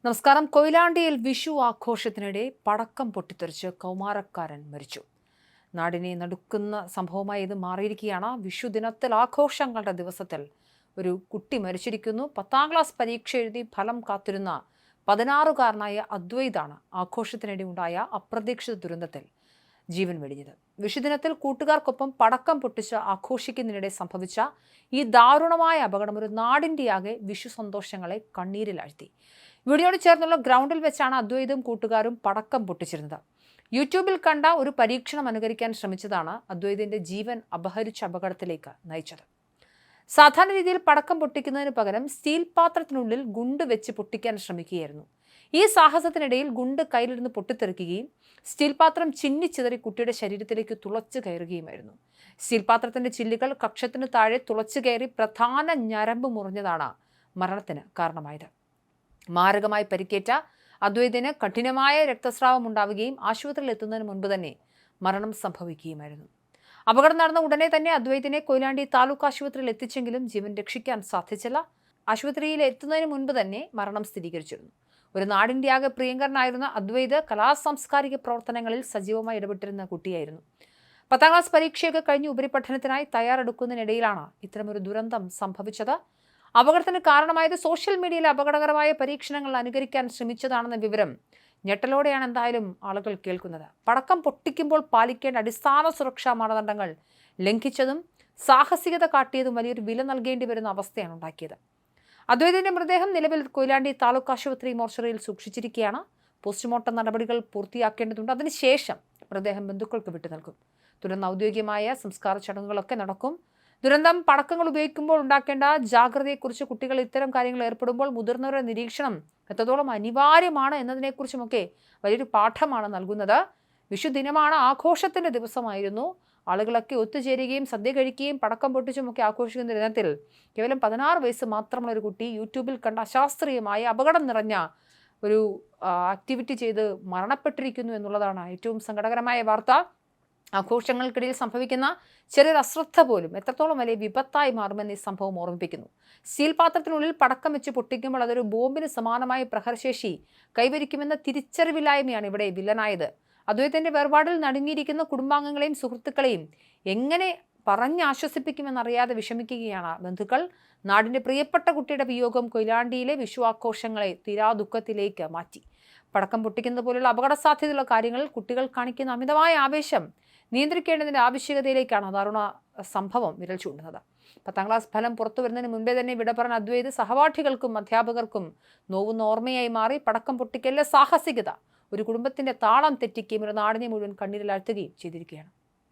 നമസ്കാരം. കൊയിലാണ്ടിയിൽ വിഷു ആഘോഷത്തിനിടെ പടക്കം പൊട്ടിത്തെറിച്ച് കൗമാരക്കാരൻ മരിച്ചു. നാടിനെ നടുക്കുന്ന സംഭവമായി ഇത് മാറിയിരിക്കുകയാണ്. വിഷു ദിനത്തിൽ ആഘോഷങ്ങളുടെ ദിവസത്തിൽ ഒരു കുട്ടി മരിച്ചിരിക്കുന്നു. 10ാം ക്ലാസ് പരീക്ഷ എഴുതി ഫലം കാത്തിരുന്ന 16-കാരനായ അദ്വൈതാണ് ആഘോഷത്തിനിടെ ഉണ്ടായ അപ്രതീക്ഷിത ദുരന്തത്തിൽ ജീവൻ വെടിഞ്ഞത്. വിഷുദിനത്തിൽ കൂട്ടുകാർക്കൊപ്പം പടക്കം പൊട്ടിച്ച് ആഘോഷിക്കുന്നതിനിടെ സംഭവിച്ച ഈ ദാരുണമായ അപകടം ഒരു നാടിൻ്റെയാകെ വിഷു സന്തോഷങ്ങളെ കണ്ണീരിലാഴ്ത്തി. വീഡിയോയോട് ചേർന്നുള്ള ഗ്രൗണ്ടിൽ വെച്ചാണ് അദ്വൈതും കൂട്ടുകാരും പടക്കം പൊട്ടിച്ചിരുന്നത്. യൂട്യൂബിൽ കണ്ട ഒരു പരീക്ഷണം അനുകരിക്കാൻ ശ്രമിച്ചതാണ് അദ്വൈതിന്റെ ജീവൻ അപഹരിച്ച അപകടത്തിലേക്ക് നയിച്ചത്. സാധാരണ രീതിയിൽ പടക്കം പൊട്ടിക്കുന്നതിന് പകരം സ്റ്റീൽ പാത്രത്തിനുള്ളിൽ ഗുണ്ട് വെച്ച് പൊട്ടിക്കാൻ ശ്രമിക്കുകയായിരുന്നു. ഈ സാഹസത്തിനിടയിൽ ഗുണ്ട് കയ്യിലിരുന്ന് പൊട്ടിത്തെറിക്കുകയും സ്റ്റീൽ പാത്രം ചിന്നിച്ചിതറി കുട്ടിയുടെ ശരീരത്തിലേക്ക് തുളച്ചു കയറുകയുമായിരുന്നു. സ്റ്റീൽ പാത്രത്തിന്റെ ചില്ലുകൾ കക്ഷത്തിന് താഴെ തുളച്ചു കയറി പ്രധാന ഞരമ്പ് മുറിഞ്ഞതാണ് മരണത്തിന് കാരണമായത്. മാരകമായി പരിക്കേറ്റ അദ്വൈതിന് കഠിനമായ രക്തസ്രാവം ഉണ്ടാവുകയും ആശുപത്രിയിൽ എത്തുന്നതിന് മുൻപ് തന്നെ മരണം സംഭവിക്കുകയുമായിരുന്നു. അപകടം നടന്ന ഉടനെ തന്നെ അദ്വൈതിനെ കൊയിലാണ്ടി താലൂക്ക് ആശുപത്രിയിൽ എത്തിച്ചെങ്കിലും ജീവൻ രക്ഷിക്കാൻ സാധിച്ചില്ല. ആശുപത്രിയിൽ എത്തുന്നതിന് മുൻപ് തന്നെ മരണം സ്ഥിരീകരിച്ചിരുന്നു. ഒരു നാടിൻ്റെ ആകെ പ്രിയങ്കരനായിരുന്ന അദ്വൈത് കലാസാംസ്കാരിക പ്രവർത്തനങ്ങളിൽ സജീവമായി ഇടപെട്ടിരുന്ന കുട്ടിയായിരുന്നു. 10ാം ക്ലാസ് പരീക്ഷയൊക്കെ കഴിഞ്ഞ് ഉപരിപഠനത്തിനായി തയ്യാറെടുക്കുന്നതിനിടയിലാണ് ഇത്തരമൊരു ദുരന്തം സംഭവിച്ചത്. അപകടത്തിന് കാരണമായത് സോഷ്യൽ മീഡിയയിലെ അപകടകരമായ പരീക്ഷണങ്ങൾ അനുകരിക്കാൻ ശ്രമിച്ചതാണെന്ന വിവരം ഞെട്ടലോടെയാണ് എന്തായാലും ആളുകൾ കേൾക്കുന്നത്. പടക്കം പൊട്ടിക്കുമ്പോൾ പാലിക്കേണ്ട അടിസ്ഥാന സുരക്ഷാ മാനദണ്ഡങ്ങൾ ലംഘിച്ചതും സാഹസികത കാട്ടിയതും വലിയൊരു വില നൽകേണ്ടി വരുന്ന അവസ്ഥയാണ് ഉണ്ടാക്കിയത്. അദ്വൈതിന്റെ മൃതദേഹം നിലവിൽ കൊയിലാണ്ടി താലൂക്ക് ആശുപത്രി മോർച്ചറിയിൽ സൂക്ഷിച്ചിരിക്കുകയാണ്. പോസ്റ്റ്മോർട്ടം നടപടികൾ പൂർത്തിയാക്കേണ്ടതുണ്ട്. അതിനുശേഷം മൃതദേഹം ബന്ധുക്കൾക്ക് വിട്ടു നൽകും. തുടർന്ന് ഔദ്യോഗികമായ സംസ്കാര ചടങ്ങുകളൊക്കെ നടക്കും. ദുരന്തം പടക്കങ്ങൾ ഉപയോഗിക്കുമ്പോൾ ഉണ്ടാക്കേണ്ട ജാഗ്രതയെക്കുറിച്ച് കുട്ടികൾ ഇത്തരം കാര്യങ്ങൾ ഏർപ്പെടുമ്പോൾ മുതിർന്നവരുടെ നിരീക്ഷണം എത്രത്തോളം അനിവാര്യമാണ് എന്നതിനെക്കുറിച്ചുമൊക്കെ വലിയൊരു പാഠമാണ് നൽകുന്നത്. വിഷുദിനമാണ്, ആഘോഷത്തിന്റെ ദിവസമായിരുന്നു. ആളുകളൊക്കെ ഒത്തുചേരുകയും സദ്യ കഴിക്കുകയും പടക്കം പൊട്ടിച്ചുമൊക്കെ ആഘോഷിക്കുന്ന ദിനത്തിൽ കേവലം 16 വയസ്സ് മാത്രമുള്ള ഒരു കുട്ടി യൂട്യൂബിൽ കണ്ട അശാസ്ത്രീയമായ അപകടം നിറഞ്ഞ ഒരു ആക്ടിവിറ്റി ചെയ്ത് മരണപ്പെട്ടിരിക്കുന്നു എന്നുള്ളതാണ് ഏറ്റവും സങ്കടകരമായ വാർത്ത. ആഘോഷങ്ങൾക്കിടയിൽ സംഭവിക്കുന്ന ചെറിയൊരു അശ്രദ്ധ പോലും എത്രത്തോളം വലിയ വിപത്തായി മാറുമെന്ന് ഈ സംഭവം ഓർമ്മിപ്പിക്കുന്നു. സ്റ്റീൽ പാത്രത്തിനുള്ളിൽ പടക്കം വെച്ച് പൊട്ടിക്കുമ്പോൾ അതൊരു ബോംബിന് സമാനമായ പ്രഹരശേഷി കൈവരിക്കുമെന്ന തിരിച്ചറിവില്ലായ്മയാണ് ഇവിടെ വില്ലനായത്. അദ്വൈതന്റെ വേർപാടിൽ നടുങ്ങിയിരിക്കുന്ന കുടുംബാംഗങ്ങളെയും സുഹൃത്തുക്കളെയും എങ്ങനെ പറഞ്ഞാശ്വസിപ്പിക്കുമെന്നറിയാതെ വിഷമിക്കുകയാണ് ബന്ധുക്കൾ. നാടിന്റെ പ്രിയപ്പെട്ട കുട്ടിയുടെ വിയോഗം കൊയിലാണ്ടിയിലെ വിഷു ആഘോഷങ്ങളെ തീരാദുഃഖത്തിലേക്ക് മാറ്റി. പടക്കം പൊട്ടിക്കുന്നത് പോലുള്ള അപകട സാധ്യതയുള്ള കാര്യങ്ങളിൽ കുട്ടികൾ കാണിക്കുന്ന അമിതമായ ആവേശം നിയന്ത്രിക്കേണ്ടതിന്റെ ആവശ്യകതയിലേക്കാണ് ദാരുണ സംഭവം വിരൽ ചൂണ്ടുന്നത്. 10ാം ക്ലാസ് ഫലം പുറത്തു വരുന്നതിന് മുൻപേ തന്നെ വിട പറഞ്ഞ അദ്വൈത് സഹപാഠികൾക്കും അധ്യാപകർക്കും നോവുന്ന ഓർമ്മയായി മാറി. പടക്കം പൊട്ടിക്കലിലെ സാഹസികത ഒരു കുടുംബത്തിന്റെ താളം തെറ്റിക്കുകയും ഒരു നാടിനെ മുഴുവൻ കണ്ണീരിലാഴ്ത്തുകയും ചെയ്തിരിക്കുകയാണ്.